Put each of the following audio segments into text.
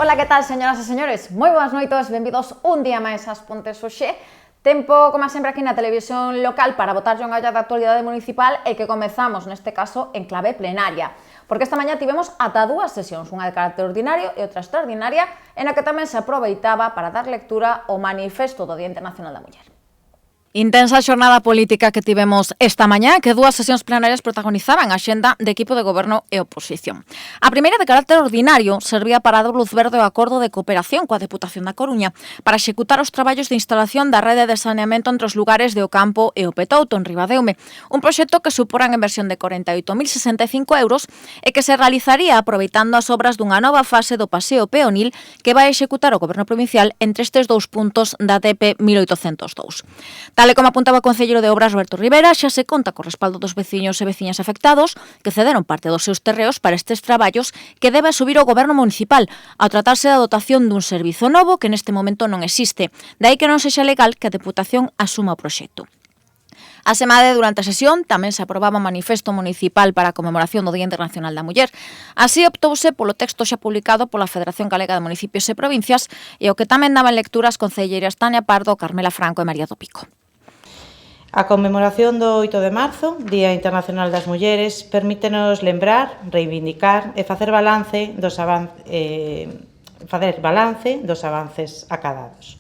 Ola, que tal, señoras e señores? Moi boas noites, benvidos un día máis ás Pontes Oxe. Tempo, como sempre, aquí na televisión local para botarlle unha olla de actualidade municipal e que comezamos, neste caso, en clave plenaria. Porque esta mañá tivemos ata dúas sesións, unha de carácter ordinario e outra extraordinaria, en a que tamén se aproveitaba para dar lectura ao manifesto do Día Internacional da Muller. Intensa xornada política que tivemos esta mañá, que dúas sesións plenarias protagonizaban a xenda de equipo de goberno e oposición. A primeira, de carácter ordinario, servía para dar luz verde ao acordo de cooperación coa Deputación da Coruña para executar os traballos de instalación da rede de saneamento entre os lugares de Ocampo e o Petouto, en Ribadeume, un proxecto que supora a inversión de 48.065 euros e que se realizaría aproveitando as obras dunha nova fase do paseo peonil que vai executar o goberno provincial entre estes dous puntos da DP 1802. Tal e como apuntaba o concelleiro de Obras Roberto Rivera, xa se conta co respaldo dos veciños e veciñas afectados que cederon parte dos seus terreos para estes traballos que debe asumir o goberno municipal ao tratarse da dotación dun servizo novo que neste momento non existe. De aí que non sexa legal que a Deputación asuma o proxecto. A semade, durante a sesión, tamén se aprobaba un manifesto municipal para a conmemoración do Día Internacional da Muller. Así optouse polo texto xa publicado pola Federación Galega de Municipios e Provincias e o que tamén daban lectura as concelleiras Tania Pardo, Carmela Franco e María do Pico. A conmemoración do 8 de marzo, Día Internacional das Mulleres, permítenos lembrar, reivindicar e facer balance dos avances acadados.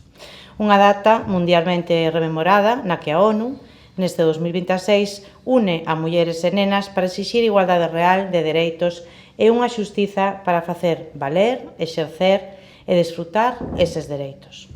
Unha data mundialmente rememorada na que a ONU, neste 2026, une a mulleres e nenas para exixir igualdade real de dereitos e unha xustiza para facer valer, exercer e desfrutar eses dereitos.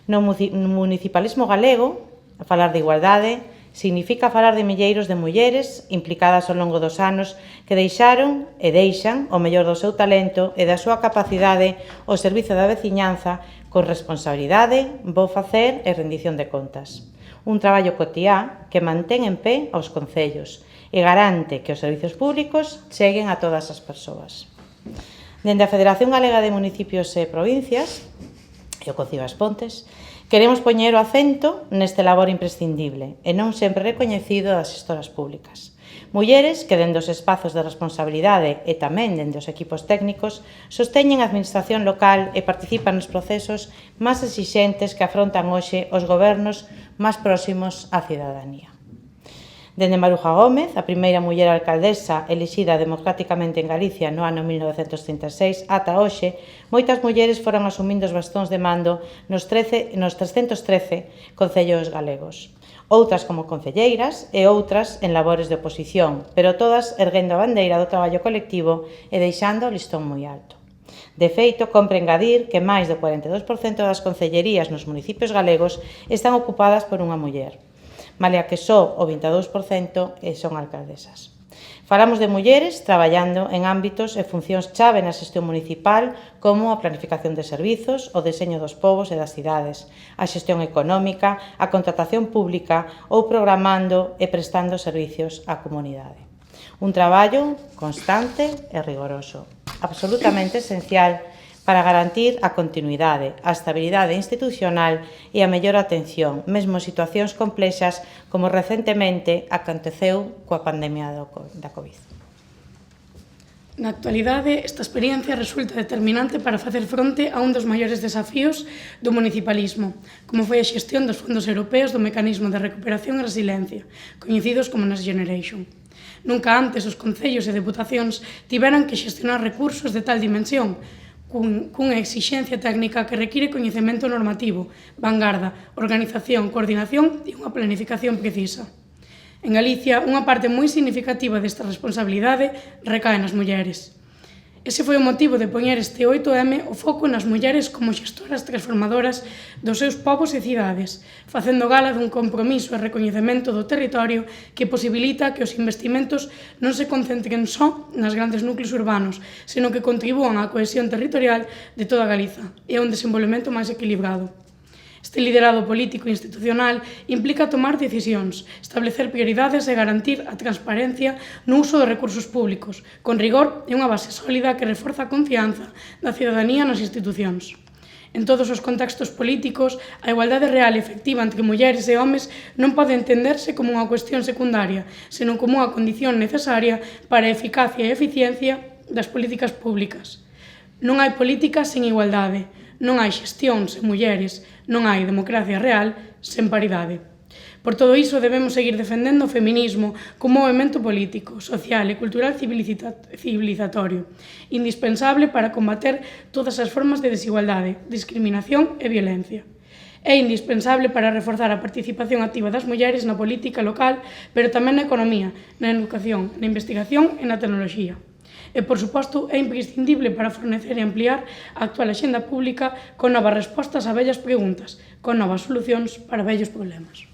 No municipalismo galego, falar de igualdade significa falar de milleiros de mulleres implicadas ao longo dos anos que deixaron e deixan o mellor do seu talento e da súa capacidade ao servizo da veciñanza con responsabilidade, bo facer e rendición de contas. Un traballo cotiá que mantén en pé aos concellos e garante que os servizos públicos cheguen a todas as persoas. Dende a Federación Galega de Municipios e Provincias e o Concello das Pontes, queremos poñer o acento neste labor imprescindible e non sempre recoñecido das xestoras públicas. Mulleres que, dende os espazos de responsabilidade e tamén dende os equipos técnicos, sosteñen a administración local e participan nos procesos máis exixentes que afrontan hoxe os gobernos máis próximos á cidadanía. Dende Maruja Gómez, a primeira muller alcaldesa elixida democráticamente en Galicia no ano 1936, ata hoxe, moitas mulleres foron asumindo os bastóns de mando nos 313 concellos galegos. Outras como concelleiras e outras en labores de oposición, pero todas erguendo a bandeira do traballo colectivo e deixando o listón moi alto. De feito, compre engadir que máis do 42% das concellerías nos municipios galegos están ocupadas por unha muller, malia que só o 22% son alcaldesas. Falamos de mulleres traballando en ámbitos e funcións chave na xestión municipal como a planificación de servizos, o deseño dos povos e das cidades, a xestión económica, a contratación pública ou programando e prestando servizos á comunidade. Un traballo constante e rigoroso, absolutamente esencial para garantir a continuidade, a estabilidade institucional e a mellor atención, mesmo en situacións complexas como recentemente aconteceu coa pandemia da COVID. Na actualidade, esta experiencia resulta determinante para facer fronte a un dos maiores desafíos do municipalismo, como foi a xestión dos fondos europeos do Mecanismo de Recuperación e Resiliencia, coñecidos como Next Generation. Nunca antes os concellos e deputacións tiveran que xestionar recursos de tal dimensión, cunha exixencia técnica que require coñecemento normativo, vanguarda, organización, coordinación e unha planificación precisa. En Galicia, unha parte moi significativa desta responsabilidade recae nas mulleres. Ese foi o motivo de poñer este 8M o foco nas mulleres como xestoras transformadoras dos seus povos e cidades, facendo gala dun compromiso e recoñecemento do territorio que posibilita que os investimentos non se concentren só nas grandes núcleos urbanos, senón que contribúan á cohesión territorial de toda Galiza e a un desenvolvemento máis equilibrado. Este liderado político e institucional implica tomar decisións, establecer prioridades e garantir a transparencia no uso dos recursos públicos, con rigor e unha base sólida que reforza a confianza da cidadanía nas institucións. En todos os contextos políticos, a igualdade real e efectiva entre mulleres e homes non pode entenderse como unha cuestión secundaria, senón como unha condición necesaria para a eficacia e eficiencia das políticas públicas. Non hai política sen igualdade, non hai xestión sen mulleres, non hai democracia real sen paridade. Por todo iso debemos seguir defendendo o feminismo como movemento político, social e cultural civilizatorio, indispensable para combater todas as formas de desigualdade, discriminación e violencia. É indispensable para reforzar a participación activa das mulleres na política local, pero tamén na economía, na educación, na investigación e na tecnoloxía. E, por suposto, é imprescindible para fornecer e ampliar a actual axenda pública con novas respostas a vellas preguntas, con novas solucións para vellos problemas.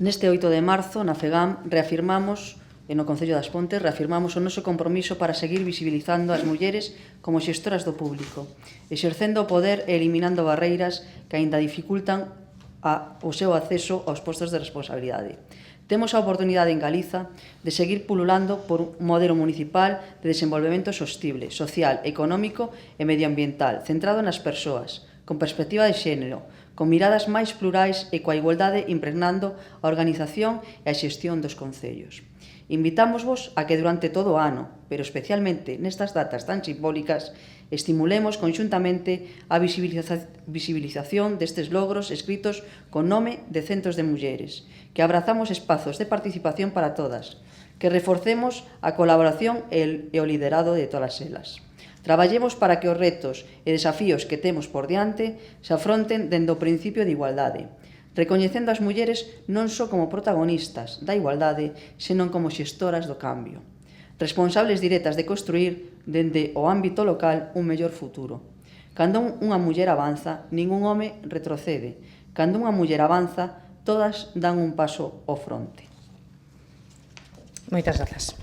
Neste 8 de marzo, na FEGAM, reafirmamos, e no Concello das Pontes, reafirmamos o noso compromiso para seguir visibilizando as mulleres como xestoras do público, exercendo o poder e eliminando barreiras que aínda dificultan o seu acceso aos postos de responsabilidade. Temos a oportunidade en Galiza de seguir pululando por un modelo municipal de desenvolvemento sostible, social, económico e medioambiental, centrado nas persoas, con perspectiva de xénero, con miradas máis plurais e coa igualdade impregnando a organización e a xestión dos concellos. Invitámosvos a que durante todo o ano, pero especialmente nestas datas tan simbólicas, estimulemos conxuntamente a visibilización destes logros escritos con nome de centos de mulleres, que abrazamos espazos de participación para todas, que reforcemos a colaboración e o liderado de todas elas. Traballemos para que os retos e desafíos que temos por diante se afronten dende o principio de igualdade, recoñecendo as mulleres non só como protagonistas da igualdade, senón como xestoras do cambio, responsables directas de construir dende o ámbito local un mellor futuro. Cando unha muller avanza, ningún home retrocede. Cando unha muller avanza, todas dan un paso ao fronte. Moitas grazas.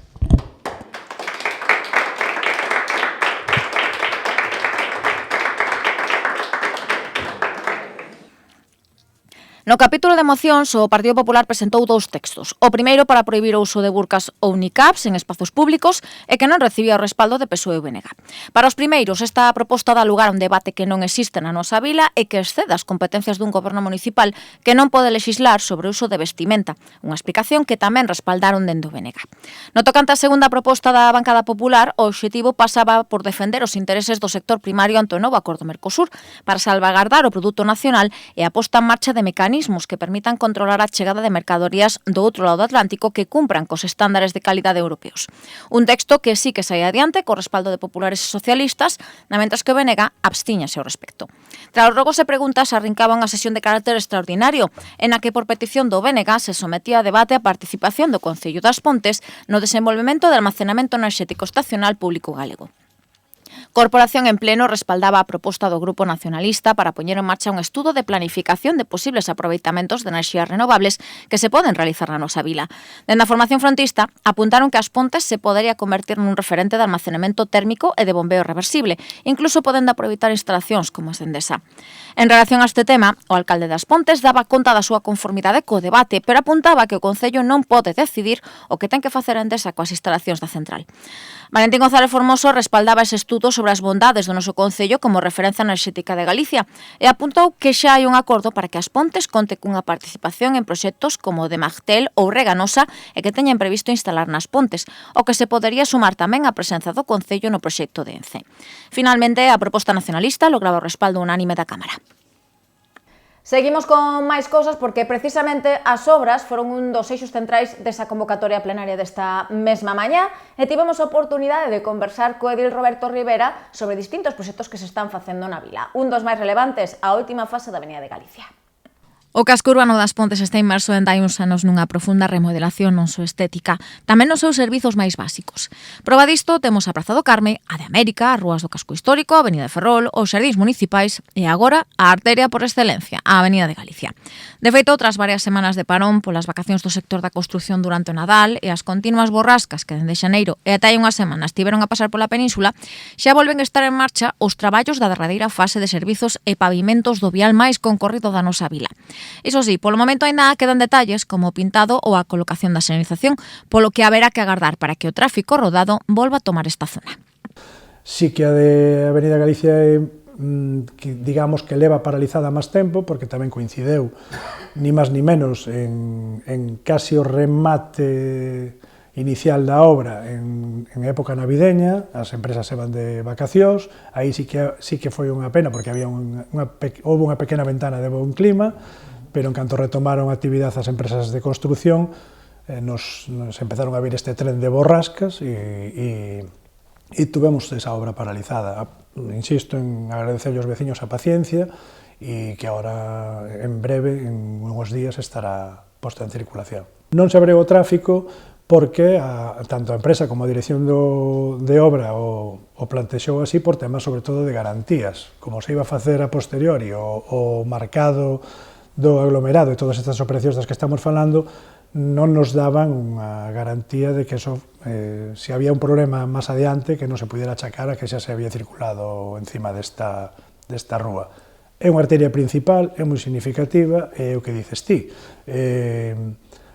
No capítulo de mocións, o Partido Popular presentou dous textos. O primeiro para prohibir o uso de burcas ou niqabs en espazos públicos e que non recibía o respaldo de PSOE e BNG. Para os primeiros, esta proposta dá lugar a un debate que non existe na nosa vila e que excede as competencias dun goberno municipal que non pode lexislar sobre o uso de vestimenta, unha explicación que tamén respaldaron dende o BNG. No tocante á segunda proposta da bancada popular, o obxectivo pasaba por defender os intereses do sector primario ante o novo acordo Mercosur para salvagardar o produto nacional e a posta en marcha de mecanismos que permitan controlar a chegada de mercadorías do outro lado do Atlántico que cumpran cos estándares de calidade europeos. Un texto que sí que sai adiante co respaldo de populares e socialistas, mentres que o BNG abstíñase ao respecto. Tras os rogos e preguntas arrincaba unha sesión de carácter extraordinario, en a que por petición do BNG se sometía a debate a participación do Concello das Pontes no desenvolvemento de almacenamento enerxético estacional público galego. Corporación en pleno respaldaba a proposta do Grupo Nacionalista para poñer en marcha un estudo de planificación de posibles aproveitamentos de enerxías renovables que se poden realizar na nosa vila. Dende a formación frontista, apuntaron que as Pontes se podería convertir nun referente de almacenamento térmico e de bombeo reversible, incluso podendo aproveitar instalacións como as de Endesa. En relación a este tema, o alcalde das Pontes daba conta da súa conformidade co debate, pero apuntaba que o Concello non pode decidir o que ten que facer a Endesa coas instalacións da central. Valentín González Formoso respaldaba ese estudo sobre as bondades do noso Concello como referencia enerxética de Galicia e apuntou que xa hai un acordo para que as Pontes conte cunha participación en proxectos como o de Magtel ou Reganosa e que teñen previsto instalar nas Pontes, o que se podería sumar tamén a presenza do Concello no proxecto de Ence. Finalmente, a proposta nacionalista lograba o respaldo unánime da Cámara. Seguimos con máis cousas porque precisamente as obras foron un dos eixos centrais desa convocatoria plenaria desta mesma mañá e tivemos a oportunidade de conversar co edil Roberto Rivera sobre distintos proxectos que se están facendo na vila. Un dos máis relevantes, a última fase da Avenida de Galicia. O casco urbano das Pontes está inmerso en hai uns anos nunha profunda remodelación non só estética, tamén nos seus servizos máis básicos. Proba disto temos a Praza do Carme, a de América, as rúas do casco histórico, a Avenida de Ferrol, os xardíns municipais e agora a arteria por excelencia, a Avenida de Galicia. De feito, tras varias semanas de parón polas vacacións do sector da construción durante o Nadal e as continuas borrascas que dende xaneiro e ata hai unha semana estiveron a pasar pola península, xa volven a estar en marcha os traballos da derradeira fase de servizos e pavimentos do vial máis concorrido da nosa vila. Iso sí, polo momento aínda quedan detalles como o pintado ou a colocación da señalización, polo que haberá que agardar para que o tráfico rodado volva a tomar esta zona. Sí que a de Avenida Galicia é, digamos que leva paralizada máis tempo, porque tamén coincideu, ni máis ni menos, en casi o remate inicial da obra en época navideña, as empresas se van de vacacións, aí sí que foi unha pena, porque houve unha pequena ventana de bon clima, pero en canto retomaron a actividade as empresas de construción, nos empezaron a vir este tren de borrascas e tuvemos esa obra paralizada. Insisto en agradecerlle aos veciños a paciencia e que agora, en breve, en uns días, estará posta en circulación. Non se abreu o tráfico porque tanto a empresa como a dirección de obra o plantexou así por temas, sobre todo, de garantías. Como se iba a facer a posteriori o marcado do aglomerado e todas estas operacións das que estamos falando, non nos daban unha garantía de que eso, se había un problema máis adiante, que non se pudiera achacar a que xa se había circulado encima desta rúa. É unha arteria principal, é moi significativa, é o que dices ti.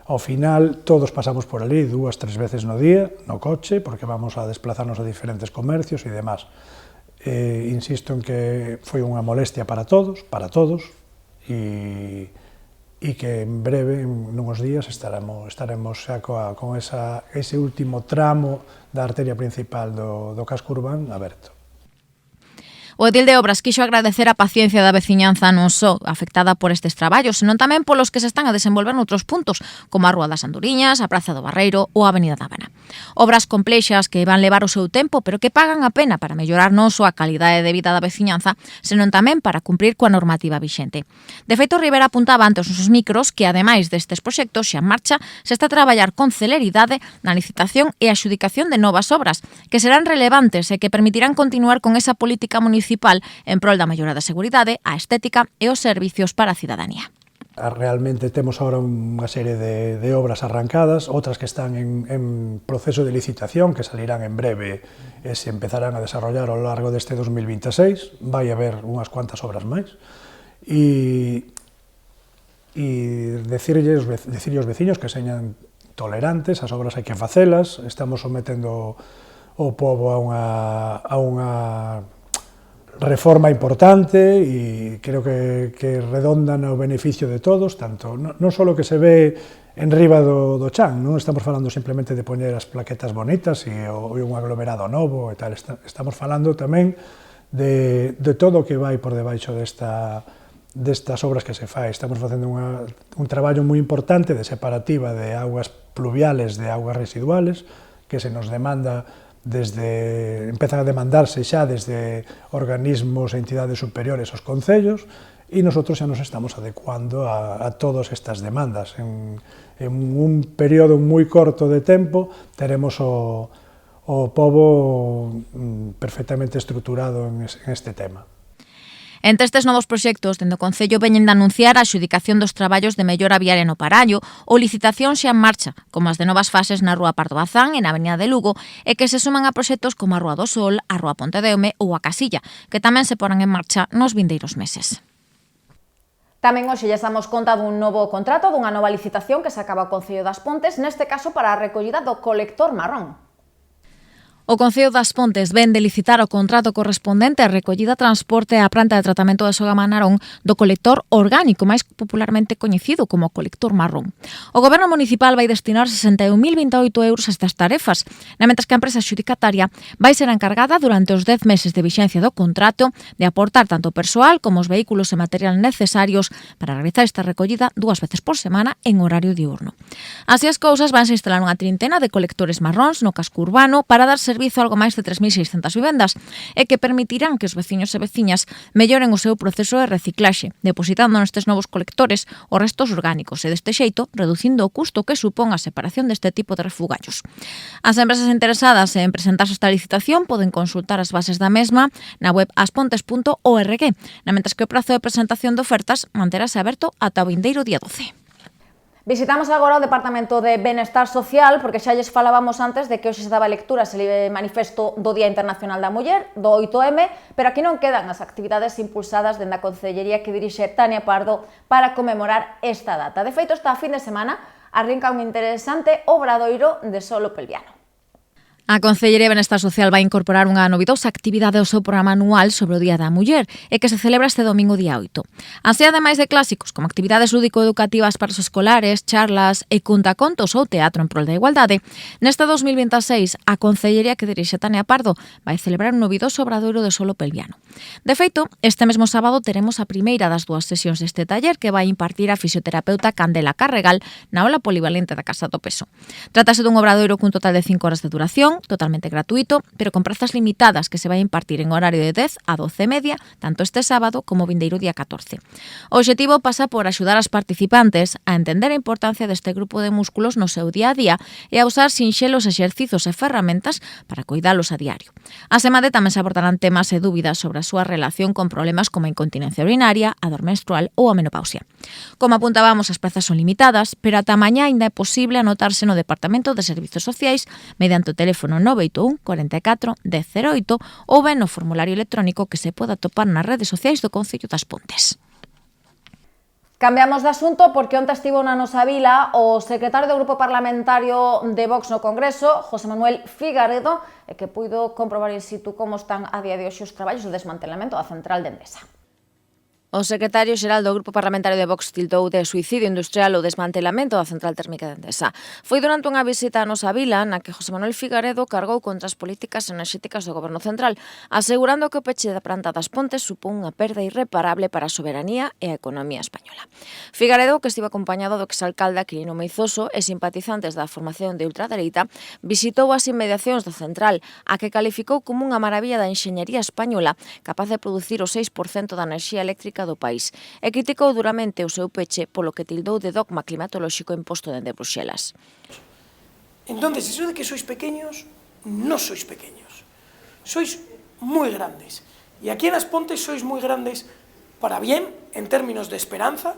Ao final, todos pasamos por ali 2-3 veces no día, no coche, porque vamos a desplazarnos a diferentes comercios e demás. Insisto en que foi unha molestia para todos, e que en breve, en uns días, estaremos xa con ese último tramo da arteria principal do casco urbán aberto. O edil de Obras quixo agradecer a paciencia da veciñanza non só afectada por estes traballos, senón tamén polos que se están a desenvolver noutros puntos, como a Rúa das Anduriñas, a Praza do Barreiro ou a Avenida da Habana. Obras complexas que van levar o seu tempo, pero que pagan a pena para mellorar non só a calidade de vida da veciñanza, senón tamén para cumprir coa normativa vixente. De feito, Rivera apuntaba ante os nosos micros que, ademais destes proxectos xa en marcha, se está a traballar con celeridade na licitación e adxudicación de novas obras, que serán relevantes e que permitirán continuar con esa política municipal en prol da mellora da seguridade, a estética e os servicios para a cidadanía. Realmente temos ahora unha serie de obras arrancadas, outras que están en proceso de licitación, que salirán en breve e se empezarán a desarrollar ao largo deste 2026. Vai haber unhas cuantas obras máis. E decirlle aos veciños que señan tolerantes, as obras hai que facelas, estamos sometendo o pobo a unha reforma importante e creo que redonda no beneficio de todos, tanto non só que se ve en riba do chan, non estamos falando simplemente de poñer as plaquetas bonitas e un aglomerado novo e tal, estamos falando tamén de todo o que vai por debaixo destas obras que se fai. Estamos facendo un traballo moi importante de separativa de augas pluviales de augas residuales, que se nos demanda empezan a demandarse xa desde organismos e entidades superiores aos concellos, e nosotros xa nos estamos adecuando a todas estas demandas. En un período moi corto de tempo teremos o pobo perfectamente estruturado en este tema. Entre estes novos proxectos, dende o Concello veñen de anunciar a adxudicación dos traballos de mellora viaria no Parallo ou licitación xa en marcha, como as de novas fases na Rúa Pardo Bazán e na Avenida de Lugo, e que se suman a proxectos como a Rúa do Sol, a Rúa Ponte de Ome ou a Casilla, que tamén se porán en marcha nos vindeiros meses. Tamén hoxe lles damos conta dun novo contrato, dunha nova licitación que se acaba o Concello das Pontes, neste caso para a recollida do colector marrón. O Concello das Pontes ven de licitar o contrato correspondente á recollida, transporte e a planta de tratamento de soga Manarón do colector orgánico, máis popularmente coñecido como colector marrón. O Goberno municipal vai destinar 61.028 euros a estas tarefas, mentres que a empresa xudicataria vai ser encargada durante os 10 meses de vixencia do contrato de aportar tanto persoal como os vehículos e material necesarios para realizar esta recollida 2 veces por semana en horario diurno. Así as cousas, vanse instalar unha trintena de colectores marróns no casco urbano para dar servizo a algo máis de 3.600 vivendas e que permitirán que os veciños e veciñas melloren o seu proceso de reciclaxe, depositando nestes novos colectores os restos orgánicos e deste xeito reducindo o custo que supón a separación deste tipo de refugallos. As empresas interesadas en presentarse esta licitación poden consultar as bases da mesma na web aspontes.org, mentres que o prazo de presentación de ofertas manterase aberto ata o vindeiro día 12. Visitamos agora o Departamento de Benestar Social, porque xa lles falábamos antes de que hoxe se daba lectura ese manifesto do Día Internacional da Muller, do 8M, pero aquí non quedan as actividades impulsadas dende a Concellería que dirixe Tania Pardo para conmemorar esta data. De feito, esta fin de semana arrinca un interesante obradoiro de solo pelviano. A Consellería de Benestar Social vai incorporar unha novidosa actividade ao seu programa anual sobre o Día da Muller e que se celebra este domingo día 8. Así, ademais de clásicos como actividades lúdico-educativas para os escolares, charlas e contacontos ou teatro en prol da igualdade, neste 2026 a Consellería que dirixe Tania Pardo vai celebrar un novidoso obradoiro de solo pelviano. De feito, este mesmo sábado teremos a primeira das dúas sesións deste taller que vai impartir a fisioterapeuta Candela Carregal na aula polivalente da Casa do Peso. Trátase dun obradoiro cun total de 5 horas de duración, totalmente gratuito, pero con prazas limitadas que se vai impartir en horario de 10 a 12:30, tanto este sábado como o vindeiro día 14. O obxectivo pasa por axudar as participantes a entender a importancia deste grupo de músculos no seu día a día e a usar sinxelos exercizos e ferramentas para cuidalos a diario. A semade tamén se abordarán temas e dúbidas sobre a súa relación con problemas como a incontinencia urinaria, a dor menstrual ou a menopausia. Como apuntábamos, as prazas son limitadas, pero ata mañá ainda é posible anotarse no Departamento de Servizos Sociais mediante o teléfono 981 44 1008 ou ben no formulario electrónico que se pode atopar nas redes sociais do Concello das Pontes. Cambiamos de asunto porque onte estivo na nosa vila o secretario do Grupo Parlamentario de Vox no Congreso, José Manuel Figaredo, e que puido comprobar in situ como están a día de hoxe os traballos de desmantelamento da central de Endesa. O secretario xeral do Grupo Parlamentario de Vox tildou de suicidio industrial o desmantelamento da central térmica de Endesa. Foi durante unha visita a nosa vila na que José Manuel Figaredo cargou contra as políticas enerxéticas do Goberno Central, asegurando que o peche da planta das Pontes supón unha perda irreparable para a soberanía e a economía española. Figaredo, que estivo acompañado do exalcalde Aquilino Meizoso e simpatizantes da formación de ultradereita, visitou as inmediacións da central, a que calificou como unha maravilla da enxeñería española capaz de producir o 6% da enerxía eléctrica do país e criticou duramente o seu peche polo que tildou de dogma climatolóxico imposto dende Bruxelas. Entonces, eso de que sois pequeños, no sois pequeños. Sois muy grandes. Y aquí en As Pontes sois muy grandes para bien, en términos de esperanza,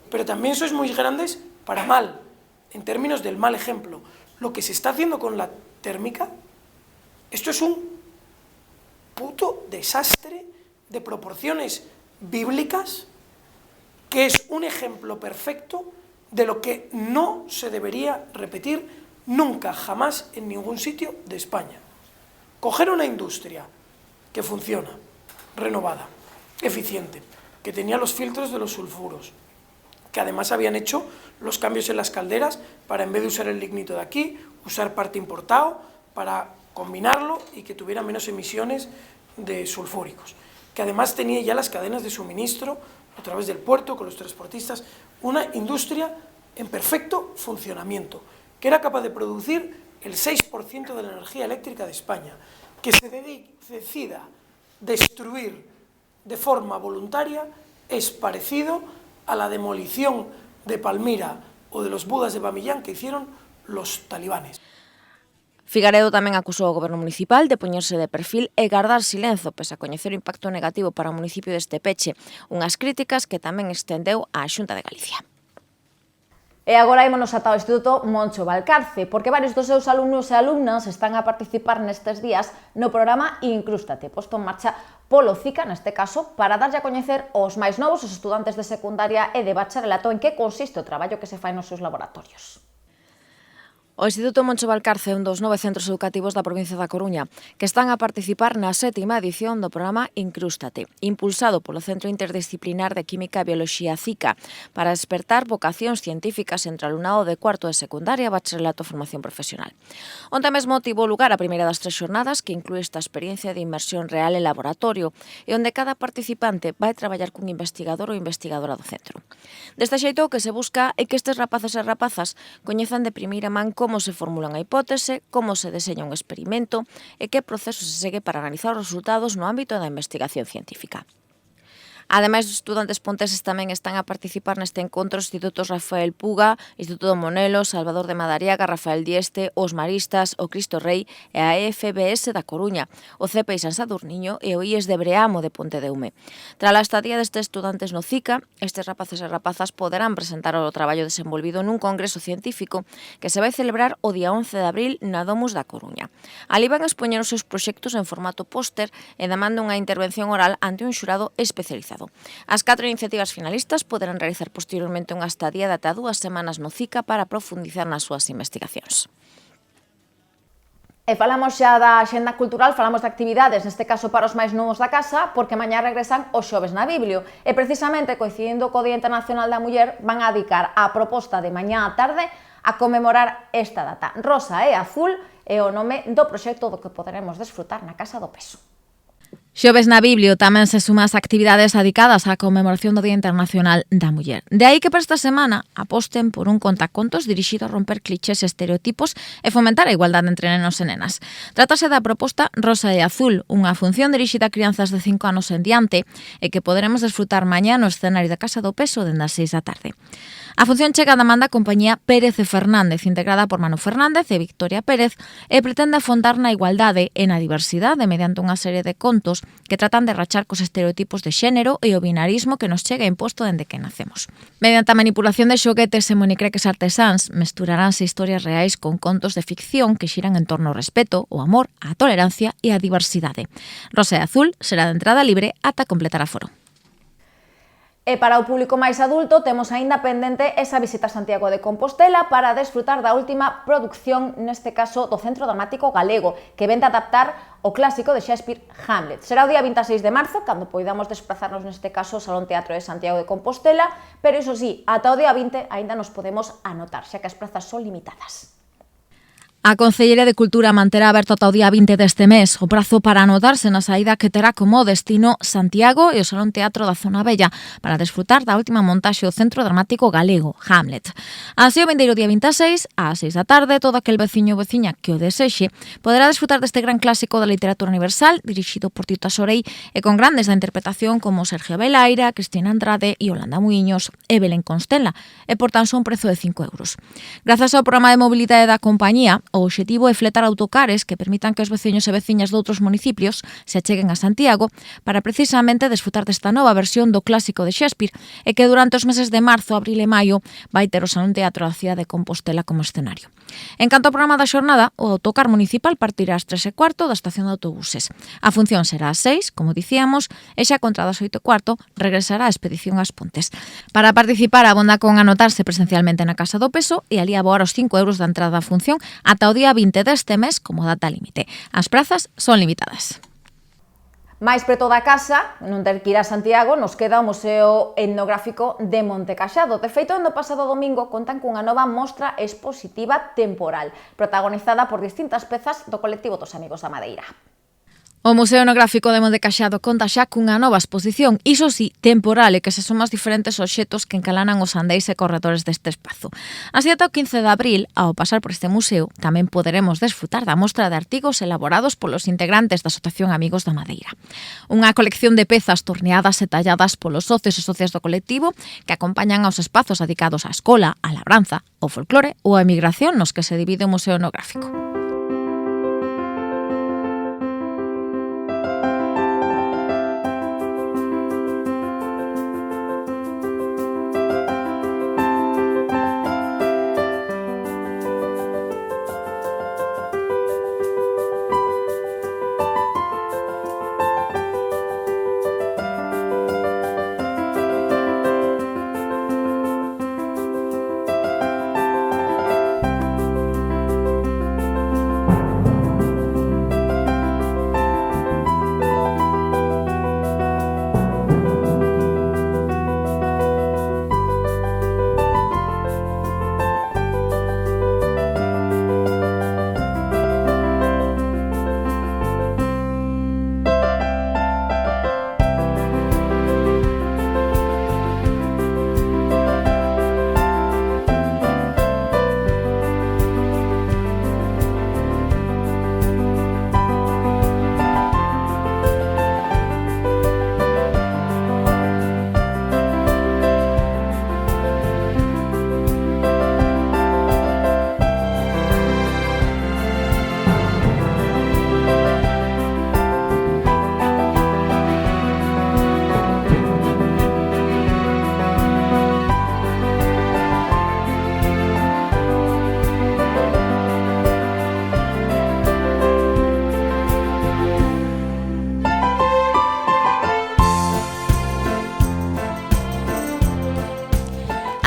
pero también sois muy grandes para mal, en términos del mal ejemplo. Lo que se está haciendo con la térmica, esto es un puto desastre de proporciones bíblicas, que es un ejemplo perfecto de lo que no se debería repetir nunca, jamás, en ningún sitio de España. Coger una industria que funciona, renovada, eficiente, que tenía los filtros de los sulfuros, que además habían hecho los cambios en las calderas para, en vez de usar el lignito de aquí, usar parte importado para combinarlo y que tuviera menos emisiones de sulfúricos, que además tenía ya las cadenas de suministro a través del puerto, con los transportistas, una industria en perfecto funcionamiento, que era capaz de producir el 6% de la energía eléctrica de España, que se decida destruir de forma voluntaria, es parecido a la demolición de Palmira o de los Budas de Bamiyan que hicieron los talibanes. Figaredo tamén acusou ao Goberno municipal de poñerse de perfil e guardar silenzo pese a coñecer o impacto negativo para o municipio deste peche, unhas críticas que tamén estendeu á Xunta de Galicia. E agora ímonos ata o Instituto Moncho Valcarce, porque varios dos seus alumnos e alumnas están a participar nestes días no programa Incrústate, posto en marcha polo CICA, neste caso, para darlle a coñecer aos máis novos, os estudantes de secundaria e de bacharelato, en que consiste o traballo que se fai nos seus laboratorios. O Instituto Moncho Valcarce é un dos 9 centros educativos da provincia da Coruña que están a participar na 7ª edición do programa Incrústate, impulsado polo Centro Interdisciplinar de Química e Bioloxía CICA para despertar vocacións científicas entre alumnado de cuarto de secundaria, bacharelato e formación profesional. Onte mesmo tivo lugar a primeira das 3 xornadas que inclúe esta experiencia de inmersión real en laboratorio e onde cada participante vai traballar cun investigador ou investigadora do centro. Deste xeito o que se busca é que estes rapaces e rapazas coñezan de primeira man como se formula unha hipótese, como se deseña un experimento e que proceso se segue para analizar os resultados no ámbito da investigación científica. Ademais, os estudantes ponteses tamén están a participar neste encontro os institutos Rafael Puga, Instituto Monelo, Salvador de Madariaga, Rafael Dieste, os Maristas, o Cristo Rei e a EFBS da Coruña, o CPI San Sadurniño e o IES de Breamo de Pontedeume. Tras a estadía destes estudantes no CICA, estes rapaces e rapazas poderán presentar o traballo desenvolvido nun congreso científico que se vai celebrar o día 11 de abril na Domus da Coruña. Ali van expoñer os seus proxectos en formato póster e demanda unha intervención oral ante un xurado especializado. As 4 iniciativas finalistas poderán realizar posteriormente unha estadía de ata 2 semanas no CICA para profundizar nas súas investigacións. E falamos xa da xenda cultural, falamos de actividades, neste caso para os máis novos da casa, porque mañá regresan os xoves na Biblio. E precisamente, coincidindo co Día Internacional da Muller, van a dedicar a proposta de mañá á tarde a conmemorar esta data. Rosa e Azul é o nome do proxecto do que poderemos desfrutar na Casa do Peso. Xoves na Biblio tamén se suma as actividades dedicadas á conmemoración do Día Internacional da Muller. De aí que para esta semana aposten por un contacontos dirixido a romper clichés e estereotipos e fomentar a igualdade entre nenos e nenas. Trátase da proposta Rosa e Azul, unha función dirixida a crianzas de 5 anos en diante e que poderemos desfrutar mañá no escenario da Casa do Peso dende as 6 da tarde. A función chega da man da compañía Pérez e Fernández, integrada por Manu Fernández e Victoria Pérez, e pretende afondar na igualdade e na diversidade mediante unha serie de contos que tratan de rachar cos estereotipos de xénero e o binarismo que nos chega imposto dende que nacemos. Mediante a manipulación de xoguetes e monicreques artesáns, mesturaránse historias reais con contos de ficción que xiran en torno ao respeto, o amor, a tolerancia e a diversidade. Rosa e Azul será de entrada libre ata completar aforo. E para o público máis adulto temos aínda pendente esa visita a Santiago de Compostela para desfrutar da última produción, neste caso do Centro Dramático Galego, que vén de adaptar o clásico de Shakespeare Hamlet. Será o día 26 de marzo, cando poidamos desplazarnos neste caso ao Salón Teatro de Santiago de Compostela, pero iso sí, ata o día 20 aínda nos podemos anotar, xa que as prazas son limitadas. A Concellería de Cultura manterá aberto ata o día 20 deste mes o prazo para anotarse na saída que terá como destino Santiago e o Salón Teatro da Zona Bella para desfrutar da última montaxe do Centro Dramático Galego, Hamlet. Así, o vindeiro día 26, ás 6 da tarde, todo aquel veciño ou veciña que o desexe poderá desfrutar deste gran clásico da literatura universal dirixido por Tito Asorei e con grandes da interpretación como Sergio Belaira, Cristina Andrade, Yolanda Muiños e Belén Constela, e por tan só un prezo de 5 euros. Grazas ao programa de mobilidade da compañía, o obxectivo é fletar autocares que permitan que os veciños e veciñas doutros municipios se acheguen a Santiago para precisamente desfrutar desta nova versión do clásico de Shakespeare e que durante os meses de marzo, abril e maio vai ter o Salón Teatro da cidade de Compostela como escenario. En canto ao programa da xornada, o autocar municipal partirá ás 3:15 da estación de autobuses. A función será ás 6, como dicíamos, e xa contra das 8:15 regresará a expedición ás Pontes. Para participar, abonda con anotarse presencialmente na Casa do Peso e ali aboar os 5 euros da entrada da función ata o día 20 deste mes como data límite. As prazas son limitadas. Mais preto da casa, non ter que ir a Santiago, nos queda o Museo Etnográfico de Montecaxado. De feito, no pasado domingo contan cunha nova mostra expositiva temporal, protagonizada por distintas pezas do colectivo dos Amigos da Madeira. O Museo Etnográfico de Montecaxado conta xa cunha nova exposición, iso sí, temporal, e que se son os diferentes obxetos que encalanan os andéis e corredores deste espazo. Así, ata o 15 de abril, ao pasar por este museo, tamén poderemos desfrutar da mostra de artigos elaborados polos integrantes da Asociación Amigos da Madeira. Unha colección de pezas torneadas e talladas polos socios e socias do colectivo que acompañan aos espazos dedicados á escola, á labranza, ao folclore ou á emigración nos que se divide o Museo Etnográfico.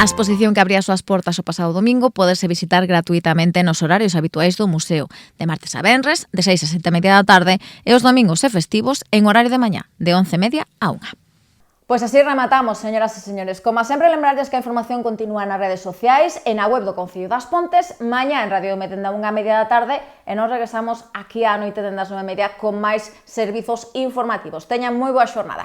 A exposición que abría as súas portas o pasado domingo pódese visitar gratuitamente nos horarios habituais do museo, de martes a venres, de 6 a 7:30 da tarde, e os domingos e festivos en horario de mañá, de 11:30 a 1. Pois así rematamos, señoras e señores. Como sempre, lembrarles que a información continúa nas redes sociais e na web do Concello das Pontes, mañá en Radio Metenda 1:30 da tarde, e nos regresamos aquí á noite dende as 9:30 con máis servizos informativos. Teñan moi boa xornada.